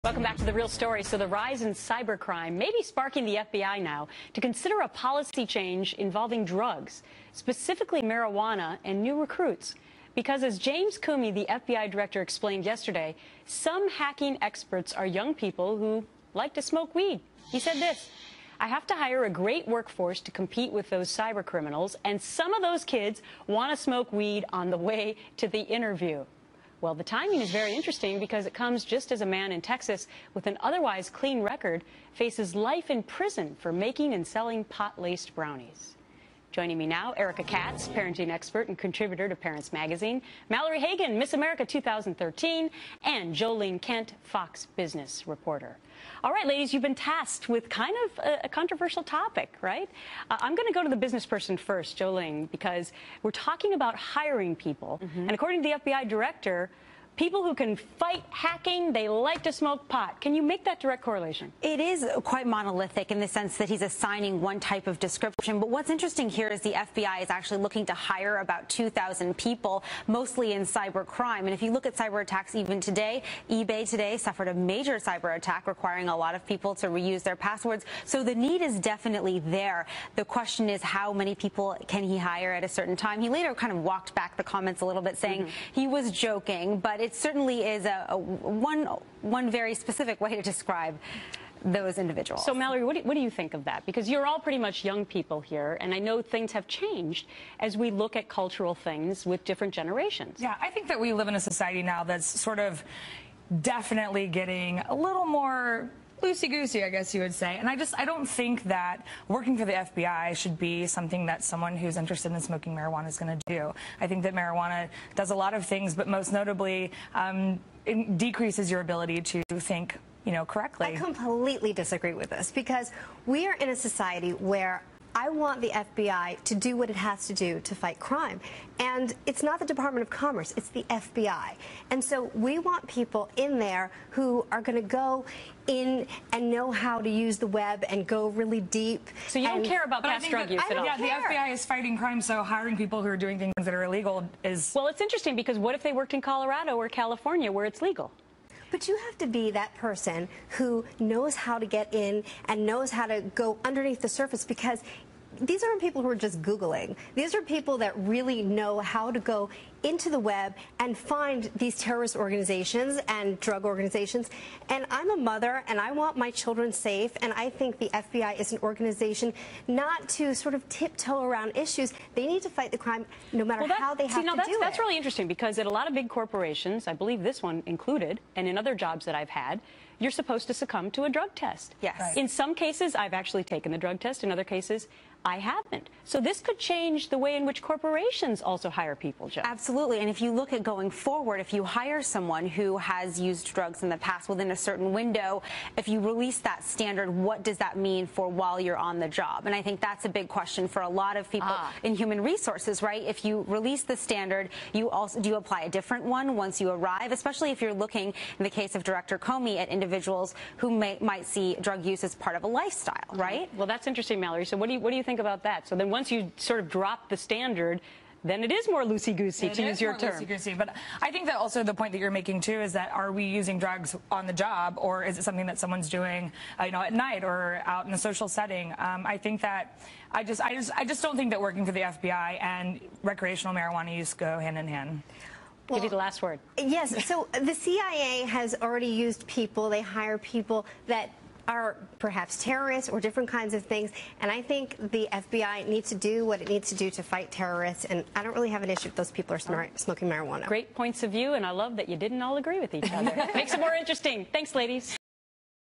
Welcome back to The Real Story. So the rise in cybercrime may be sparking the FBI now to consider a policy change involving drugs, specifically marijuana and new recruits. Because as James Comey, the FBI director, explained yesterday, some hacking experts are young people who like to smoke weed. He said this: "I have to hire a great workforce to compete with those cyber criminals, and some of those kids want to smoke weed on the way to the interview." Well, the timing is very interesting because it comes just as a man in Texas with an otherwise clean record faces life in prison for making and selling pot-laced brownies. Joining me now, Erica Katz, parenting expert and contributor to Parents Magazine, Mallory Hagan, Miss America 2013, and Jolene Kent, Fox Business reporter. All right, ladies, you've been tasked with kind of a controversial topic, right? I'm going to go to the business person first, Jolene, because we're talking about hiring people. And according to the FBI director, people who can fight hacking, they like to smoke pot. Can you make that direct correlation? It is quite monolithic in the sense that he's assigning one type of description. But what's interesting here is the FBI is actually looking to hire about 2,000 people, mostly in cyber crime. And if you look at cyber attacks even today, eBay today suffered a major cyber attack requiring a lot of people to reuse their passwords. So the need is definitely there. The question is, how many people can he hire at a certain time? He later kind of walked back the comments a little bit, saying he was joking, but it certainly is one very specific way to describe those individuals. So, Mallory, what do you think of that? Because you're all pretty much young people here, and I know things have changed as we look at cultural things with different generations. Yeah, I think that we live in a society now that's sort of definitely getting a little more loosey-goosey, I guess you would say. And I don't think that working for the FBI should be something that someone who's interested in smoking marijuana is going to do. I think that marijuana does a lot of things, but most notably, it decreases your ability to think, correctly. I completely disagree with this, because we are in a society where I want the FBI to do what it has to do to fight crime. And it's not the Department of Commerce, it's the FBI. And so we want people in there who are going to go in and know how to use the web and go really deep. So you don't care about past drug use at all? Yeah, the FBI is fighting crime, so hiring people who are doing things that are illegal is... Well, it's interesting because what if they worked in Colorado or California where it's legal? But you have to be that person who knows how to get in and knows how to go underneath the surface, because these aren't people who are just Googling. These are people that really know how to go into the web and find these terrorist organizations and drug organizations. And I'm a mother, and I want my children safe, and I think the FBI is an organization not to sort of tiptoe around issues. They need to fight the crime no matter how they have to do it. That's really interesting, because at a lot of big corporations, I believe this one included, and in other jobs that I've had, you're supposed to succumb to a drug test. Yes. Right. In some cases, I've actually taken the drug test. In other cases, I haven't. So this could change the way in which corporations also hire people, Joe. Absolutely. And if you look at going forward, if you hire someone who has used drugs in the past within a certain window, if you release that standard, what does that mean for while you're on the job? And I think that's a big question for a lot of people in human resources, right? If you release the standard, do you apply a different one once you arrive, especially if you're looking, in the case of Director Comey, at individuals who might see drug use as part of a lifestyle, right? Well, that's interesting, Mallory. So what do you think about that? So then once you sort of drop the standard, then it is more loosey-goosey, to use your term. Loosey-goosey, but I think that also the point that you're making too is that, are we using drugs on the job, or is it something that someone's doing, at night or out in a social setting? I think that I just don't think that working for the FBI and recreational marijuana use go hand in hand. Give you the last word. Yes. So the CIA has already used people. They hire people that are perhaps terrorists or different kinds of things. And I think the FBI needs to do what it needs to do to fight terrorists. And I don't really have an issue if those people are smoking marijuana. Great points of view, and I love that you didn't all agree with each other. Makes it more interesting. Thanks, ladies.